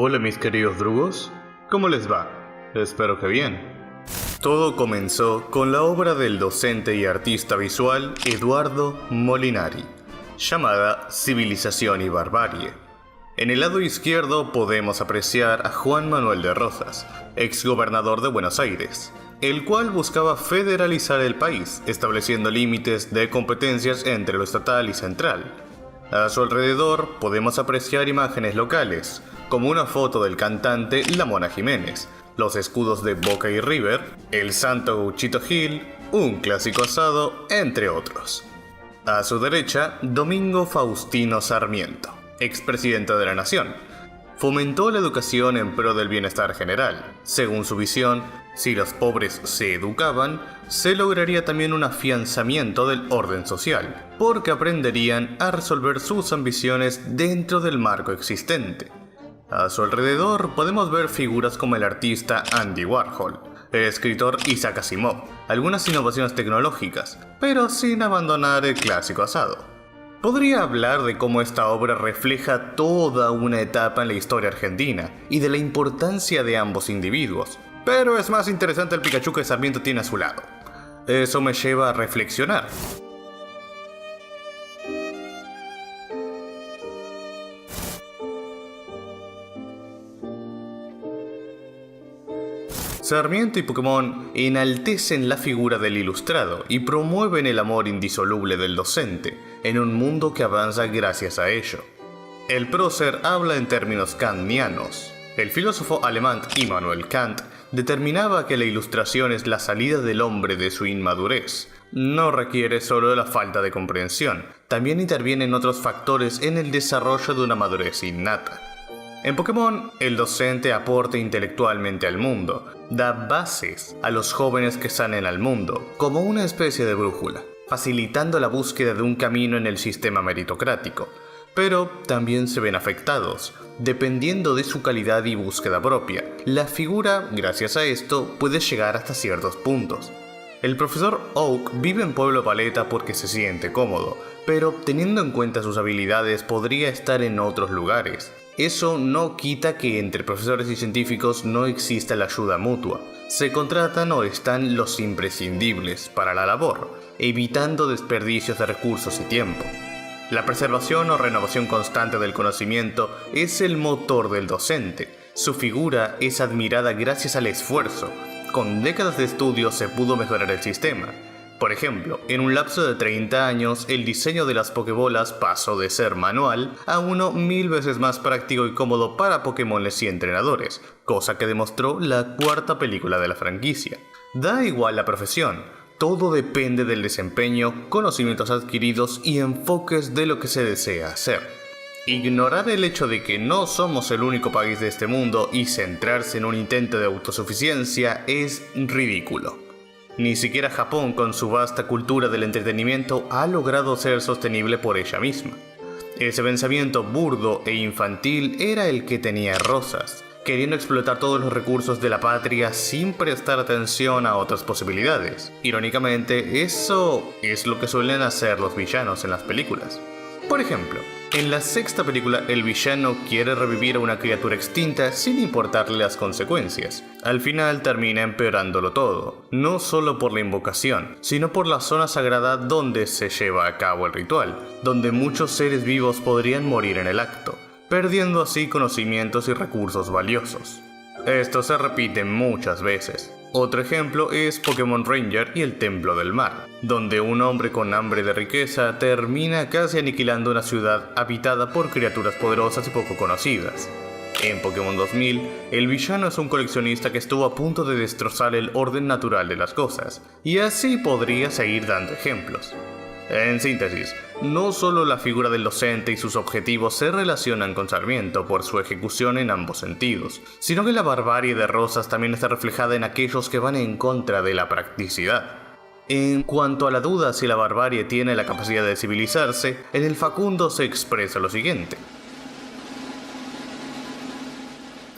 Hola mis queridos drugos, ¿cómo les va? Espero que bien. Todo comenzó con la obra del docente y artista visual Eduardo Molinari, llamada Civilización y Barbarie. En el lado izquierdo podemos apreciar a Juan Manuel de Rosas, exgobernador de Buenos Aires, el cual buscaba federalizar el país, estableciendo límites de competencias entre lo estatal y central. A su alrededor podemos apreciar imágenes locales, como una foto del cantante La Mona Jiménez, los escudos de Boca y River, el santo Gauchito Gil, un clásico asado, entre otros. A su derecha, Domingo Faustino Sarmiento, expresidente de la Nación. Fomentó la educación en pro del bienestar general. Según su visión, si los pobres se educaban, se lograría también un afianzamiento del orden social, porque aprenderían a resolver sus ambiciones dentro del marco existente. A su alrededor podemos ver figuras como el artista Andy Warhol, el escritor Isaac Asimov, algunas innovaciones tecnológicas, pero sin abandonar el clásico asado. Podría hablar de cómo esta obra refleja toda una etapa en la historia argentina y de la importancia de ambos individuos, pero es más interesante el Pikachu que Sarmiento tiene a su lado. Eso me lleva a reflexionar. Sarmiento y Pokémon enaltecen la figura del ilustrado y promueven el amor indisoluble del docente en un mundo que avanza gracias a ello. El prócer habla en términos kantianos. El filósofo alemán Immanuel Kant determinaba que la ilustración es la salida del hombre de su inmadurez. No requiere solo de la falta de comprensión, también intervienen otros factores en el desarrollo de una madurez innata. En Pokémon, el docente aporta intelectualmente al mundo, da bases a los jóvenes que salen al mundo, como una especie de brújula, facilitando la búsqueda de un camino en el sistema meritocrático, pero también se ven afectados, dependiendo de su calidad y búsqueda propia. La figura, gracias a esto, puede llegar hasta ciertos puntos. El profesor Oak vive en Pueblo Paleta porque se siente cómodo, pero teniendo en cuenta sus habilidades podría estar en otros lugares. Eso no quita que entre profesores y científicos no exista la ayuda mutua. Se contratan o están los imprescindibles para la labor, evitando desperdicios de recursos y tiempo. La preservación o renovación constante del conocimiento es el motor del docente. Su figura es admirada gracias al esfuerzo. Con décadas de estudio se pudo mejorar el sistema. Por ejemplo, en un lapso de 30 años, el diseño de las Pokébolas pasó de ser manual a uno 1000 veces más práctico y cómodo para Pokémones y entrenadores, cosa que demostró la cuarta película de la franquicia. Da igual la profesión, todo depende del desempeño, conocimientos adquiridos y enfoques de lo que se desea hacer. Ignorar el hecho de que no somos el único país de este mundo y centrarse en un intento de autosuficiencia es ridículo. Ni siquiera Japón, con su vasta cultura del entretenimiento, ha logrado ser sostenible por ella misma. Ese pensamiento burdo e infantil era el que tenía Rosas, queriendo explotar todos los recursos de la patria sin prestar atención a otras posibilidades. Irónicamente, eso es lo que suelen hacer los villanos en las películas. Por ejemplo, en la sexta película, el villano quiere revivir a una criatura extinta sin importarle las consecuencias. Al final termina empeorándolo todo, no solo por la invocación, sino por la zona sagrada donde se lleva a cabo el ritual, donde muchos seres vivos podrían morir en el acto, perdiendo así conocimientos y recursos valiosos. Esto se repite muchas veces. Otro ejemplo es Pokémon Ranger y el Templo del Mar, donde un hombre con hambre de riqueza termina casi aniquilando una ciudad habitada por criaturas poderosas y poco conocidas. En Pokémon 2000, el villano es un coleccionista que estuvo a punto de destrozar el orden natural de las cosas, y así podría seguir dando ejemplos. En síntesis, no solo la figura del docente y sus objetivos se relacionan con Sarmiento por su ejecución en ambos sentidos, sino que la barbarie de Rosas también está reflejada en aquellos que van en contra de la practicidad. En cuanto a la duda si la barbarie tiene la capacidad de civilizarse, en el Facundo se expresa lo siguiente.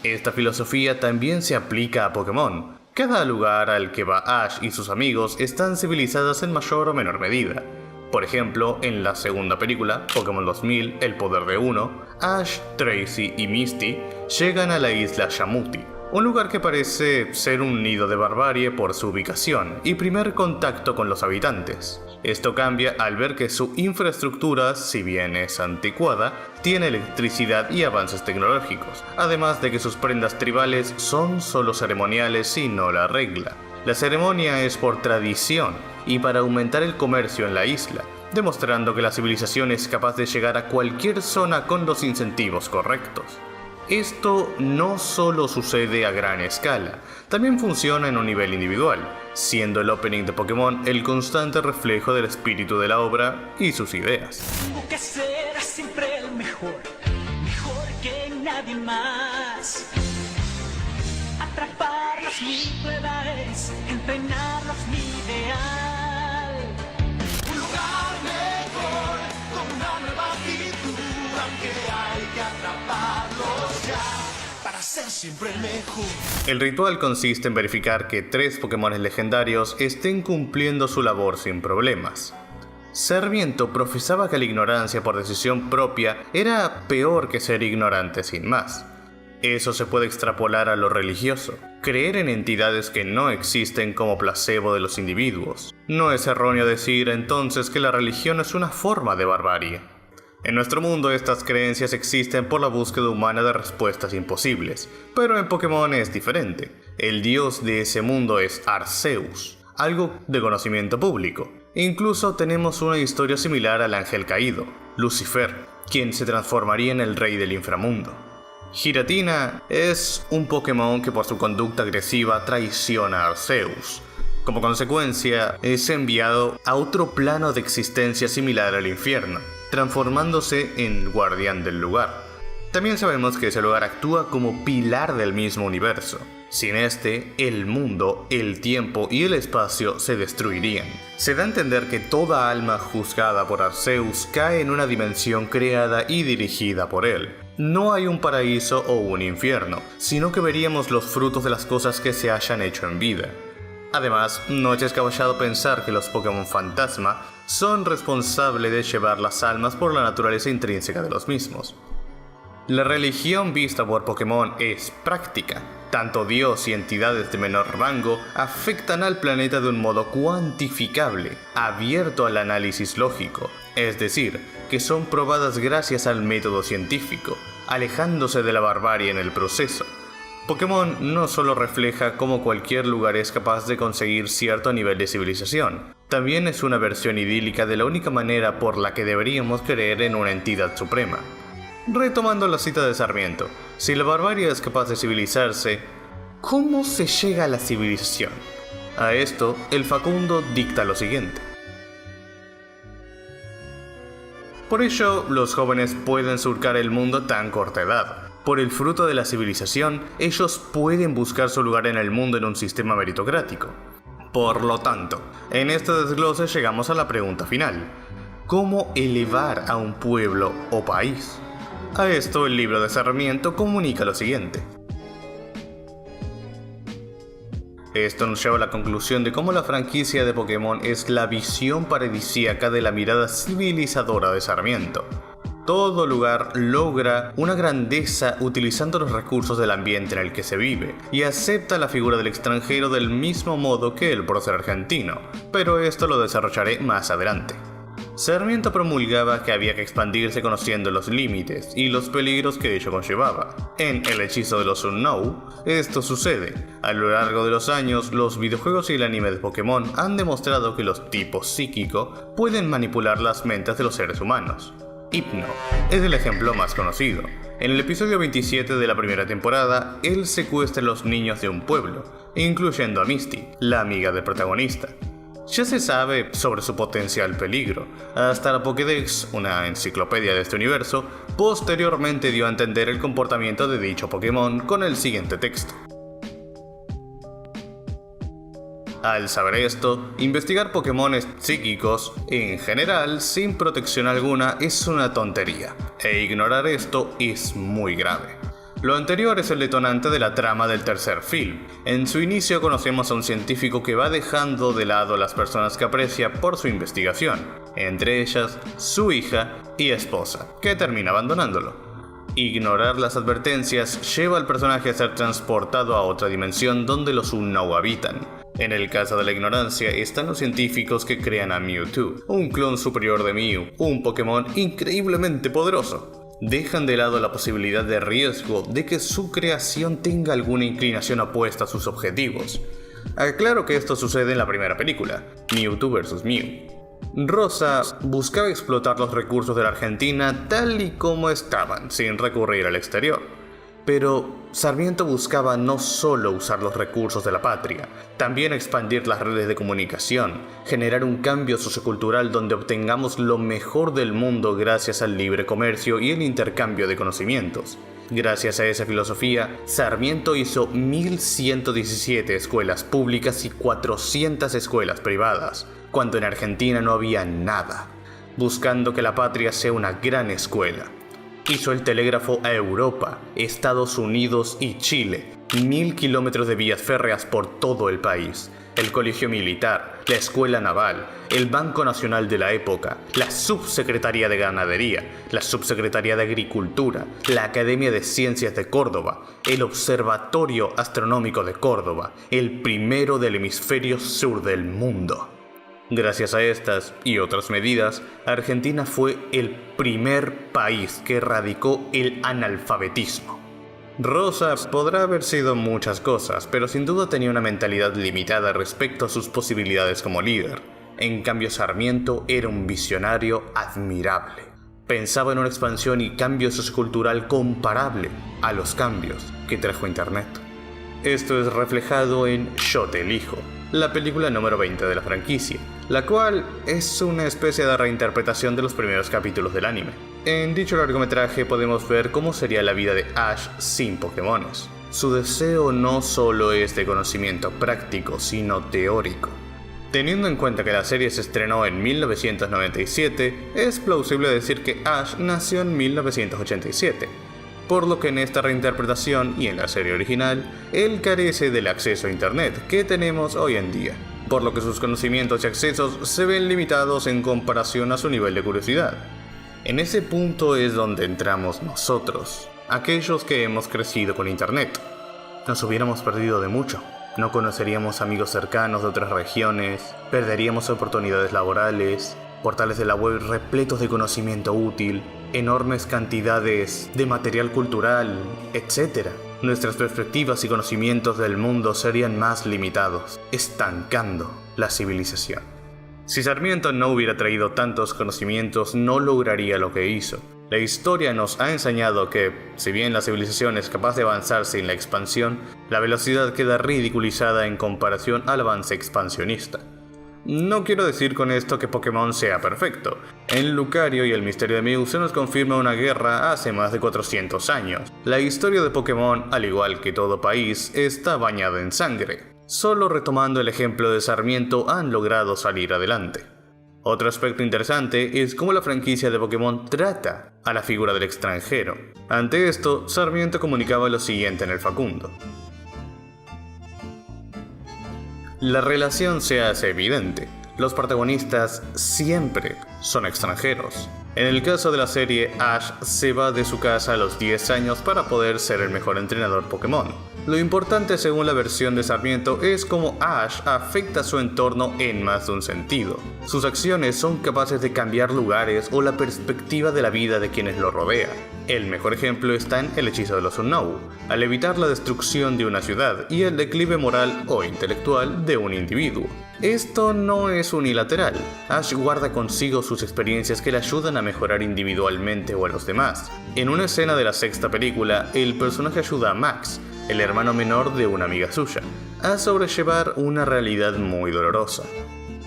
Esta filosofía también se aplica a Pokémon. Cada lugar al que va Ash y sus amigos están civilizados en mayor o menor medida. Por ejemplo, en la segunda película, Pokémon 2000, El Poder de Uno, Ash, Tracy y Misty llegan a la isla Shamuti, un lugar que parece ser un nido de barbarie por su ubicación y primer contacto con los habitantes. Esto cambia al ver que su infraestructura, si bien es anticuada, tiene electricidad y avances tecnológicos, además de que sus prendas tribales son solo ceremoniales y no la regla. La ceremonia es por tradición y para aumentar el comercio en la isla, demostrando que la civilización es capaz de llegar a cualquier zona con los incentivos correctos. Esto no solo sucede a gran escala, también funciona en un nivel individual, siendo el opening de Pokémon el constante reflejo del espíritu de la obra y sus ideas. Tengo que ser siempre el mejor, mejor que nadie más. Atraparlos mi prueba es, entrenarlos mi ideal. Un lugar mejor, con una nueva actitud, aunque hay que atraparlos ya, para ser siempre el mejor. El ritual consiste en verificar que 3 Pokémon legendarios estén cumpliendo su labor sin problemas. Sarmiento profesaba que la ignorancia por decisión propia era peor que ser ignorante sin más. Eso se puede extrapolar a lo religioso. Creer en entidades que no existen como placebo de los individuos. No es erróneo decir entonces que la religión es una forma de barbarie. En nuestro mundo estas creencias existen por la búsqueda humana de respuestas imposibles, pero en Pokémon es diferente. El dios de ese mundo es Arceus, algo de conocimiento público. Incluso tenemos una historia similar al ángel caído, Lucifer, quien se transformaría en el rey del inframundo. Giratina es un Pokémon que por su conducta agresiva traiciona a Arceus. Como consecuencia, es enviado a otro plano de existencia similar al infierno, transformándose en guardián del lugar. También sabemos que ese lugar actúa como pilar del mismo universo. Sin este, el mundo, el tiempo y el espacio se destruirían. Se da a entender que toda alma juzgada por Arceus cae en una dimensión creada y dirigida por él. No hay un paraíso o un infierno, sino que veríamos los frutos de las cosas que se hayan hecho en vida. Además, no es descabellado pensar que los Pokémon fantasma son responsables de llevar las almas por la naturaleza intrínseca de los mismos. La religión vista por Pokémon es práctica. Tanto Dios y entidades de menor rango afectan al planeta de un modo cuantificable, abierto al análisis lógico, es decir, que son probadas gracias al método científico, alejándose de la barbarie en el proceso. Pokémon no solo refleja cómo cualquier lugar es capaz de conseguir cierto nivel de civilización, también es una versión idílica de la única manera por la que deberíamos creer en una entidad suprema. Retomando la cita de Sarmiento, si la barbarie es capaz de civilizarse, ¿cómo se llega a la civilización? A esto, el Facundo dicta lo siguiente. Por ello, los jóvenes pueden surcar el mundo a tan corta edad. Por el fruto de la civilización, ellos pueden buscar su lugar en el mundo en un sistema meritocrático. Por lo tanto, en este desglose llegamos a la pregunta final. ¿Cómo elevar a un pueblo o país? A esto el libro de Sarmiento comunica lo siguiente. Esto nos lleva a la conclusión de cómo la franquicia de Pokémon es la visión paradisíaca de la mirada civilizadora de Sarmiento. Todo lugar logra una grandeza utilizando los recursos del ambiente en el que se vive, y acepta la figura del extranjero del mismo modo que él por ser argentino, pero esto lo desarrollaré más adelante. Sarmiento promulgaba que había que expandirse conociendo los límites y los peligros que ello conllevaba. En El hechizo de los Unknown, esto sucede. A lo largo de los años, los videojuegos y el anime de Pokémon han demostrado que los tipos psíquico pueden manipular las mentes de los seres humanos. Hypno es el ejemplo más conocido. En el episodio 27 de la primera temporada, él secuestra a los niños de un pueblo, incluyendo a Misty, la amiga del protagonista. Ya se sabe sobre su potencial peligro. Hasta la Pokédex, una enciclopedia de este universo, posteriormente dio a entender el comportamiento de dicho Pokémon con el siguiente texto. Al saber esto, investigar Pokémones psíquicos, en general, sin protección alguna, es una tontería, e ignorar esto es muy grave. Lo anterior es el detonante de la trama del tercer film. En su inicio conocemos a un científico que va dejando de lado a las personas que aprecia por su investigación, entre ellas su hija y esposa, que termina abandonándolo. Ignorar las advertencias lleva al personaje a ser transportado a otra dimensión donde los Unknown habitan. En el caso de la ignorancia están los científicos que crean a Mewtwo, un clon superior de Mew, un Pokémon increíblemente poderoso. Dejan de lado la posibilidad de riesgo de que su creación tenga alguna inclinación opuesta a sus objetivos. Aclaro que esto sucede en la primera película, Mewtwo vs. Mew. Rosa buscaba explotar los recursos de la Argentina tal y como estaban, sin recurrir al exterior. Pero Sarmiento buscaba no solo usar los recursos de la patria, también expandir las redes de comunicación, generar un cambio sociocultural donde obtengamos lo mejor del mundo gracias al libre comercio y el intercambio de conocimientos. Gracias a esa filosofía, Sarmiento hizo 1117 escuelas públicas y 400 escuelas privadas, cuando en Argentina no había nada, buscando que la patria sea una gran escuela. Hizo el telégrafo a Europa, Estados Unidos y Chile, 1000 kilómetros de vías férreas por todo el país, el colegio militar, la escuela naval, el Banco Nacional de la época, la Subsecretaría de Ganadería, la Subsecretaría de Agricultura, la Academia de Ciencias de Córdoba, el Observatorio Astronómico de Córdoba, el primero del hemisferio sur del mundo. Gracias a estas y otras medidas, Argentina fue el primer país que erradicó el analfabetismo. Rosa podrá haber sido muchas cosas, pero sin duda tenía una mentalidad limitada respecto a sus posibilidades como líder. En cambio, Sarmiento era un visionario admirable. Pensaba en una expansión y cambio sociocultural comparable a los cambios que trajo Internet. Esto es reflejado en Yo te elijo, la película número 20 de la franquicia, la cual es una especie de reinterpretación de los primeros capítulos del anime. En dicho largometraje podemos ver cómo sería la vida de Ash sin Pokémones. Su deseo no solo es de conocimiento práctico, sino teórico. Teniendo en cuenta que la serie se estrenó en 1997, es plausible decir que Ash nació en 1987. Por lo que en esta reinterpretación y en la serie original, él carece del acceso a internet que tenemos hoy en día, por lo que sus conocimientos y accesos se ven limitados en comparación a su nivel de curiosidad. En ese punto es donde entramos nosotros, aquellos que hemos crecido con internet. Nos hubiéramos perdido de mucho, no conoceríamos amigos cercanos de otras regiones, perderíamos oportunidades laborales, portales de la web repletos de conocimiento útil, enormes cantidades de material cultural, etc. Nuestras perspectivas y conocimientos del mundo serían más limitados, estancando la civilización. Si Sarmiento no hubiera traído tantos conocimientos, no lograría lo que hizo. La historia nos ha enseñado que, si bien la civilización es capaz de avanzar sin la expansión, la velocidad queda ridiculizada en comparación al avance expansionista. No quiero decir con esto que Pokémon sea perfecto. En Lucario y el misterio de Mew se nos confirma una guerra hace más de 400 años. La historia de Pokémon, al igual que todo país, está bañada en sangre. Solo retomando el ejemplo de Sarmiento han logrado salir adelante. Otro aspecto interesante es cómo la franquicia de Pokémon trata a la figura del extranjero. Ante esto, Sarmiento comunicaba lo siguiente en el Facundo. La relación se hace evidente. Los protagonistas siempre son extranjeros. En el caso de la serie, Ash se va de su casa a los 10 años para poder ser el mejor entrenador Pokémon. Lo importante, según la versión de Sarmiento, es cómo Ash afecta su entorno en más de un sentido. Sus acciones son capaces de cambiar lugares o la perspectiva de la vida de quienes lo rodean. El mejor ejemplo está en El hechizo de los Unknown, al evitar la destrucción de una ciudad y el declive moral o intelectual de un individuo. Esto no es unilateral. Ash guarda consigo sus experiencias que le ayudan a mejorar individualmente o a los demás. En una escena de la sexta película, el personaje ayuda a Max, el hermano menor de una amiga suya, a sobrellevar una realidad muy dolorosa.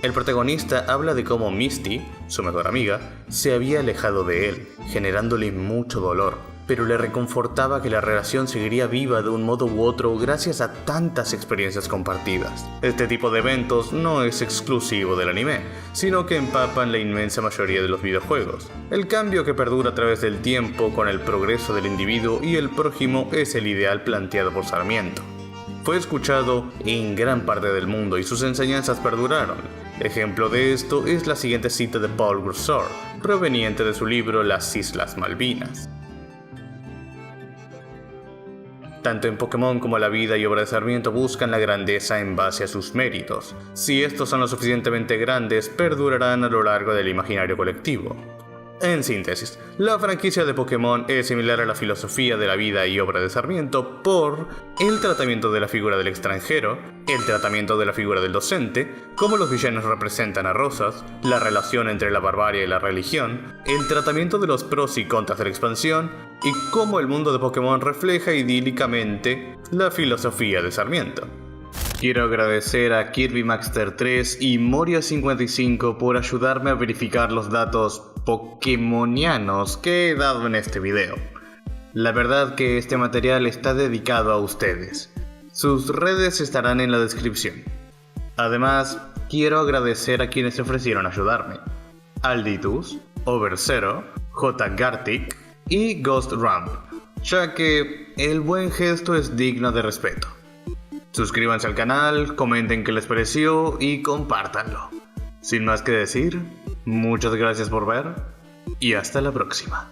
El protagonista habla de cómo Misty, su mejor amiga, se había alejado de él, generándole mucho dolor, pero le reconfortaba que la relación seguiría viva de un modo u otro gracias a tantas experiencias compartidas. Este tipo de eventos no es exclusivo del anime, sino que empapan la inmensa mayoría de los videojuegos. El cambio que perdura a través del tiempo con el progreso del individuo y el prójimo es el ideal planteado por Sarmiento. Fue escuchado en gran parte del mundo y sus enseñanzas perduraron. Ejemplo de esto es la siguiente cita de Paul Groussard, proveniente de su libro Las Islas Malvinas. Tanto en Pokémon como la vida y obra de Sarmiento buscan la grandeza en base a sus méritos. Si estos son lo suficientemente grandes, perdurarán a lo largo del imaginario colectivo. En síntesis, la franquicia de Pokémon es similar a la filosofía de la vida y obra de Sarmiento por el tratamiento de la figura del extranjero, el tratamiento de la figura del docente, cómo los villanos representan a Rosas, la relación entre la barbarie y la religión, el tratamiento de los pros y contras de la expansión, y cómo el mundo de Pokémon refleja idílicamente la filosofía de Sarmiento. Quiero agradecer a Kirby Maxter 3 y Moria55 por ayudarme a verificar los datos pokemonianos que he dado en este video. La verdad que este material está dedicado a ustedes. Sus redes estarán en la descripción. Además, quiero agradecer a quienes se ofrecieron a ayudarme: Alditus, Overzero, J. Gartic y Ghost Ramp, ya que el buen gesto es digno de respeto. Suscríbanse al canal, comenten qué les pareció y compártanlo. Sin más que decir, muchas gracias por ver y hasta la próxima.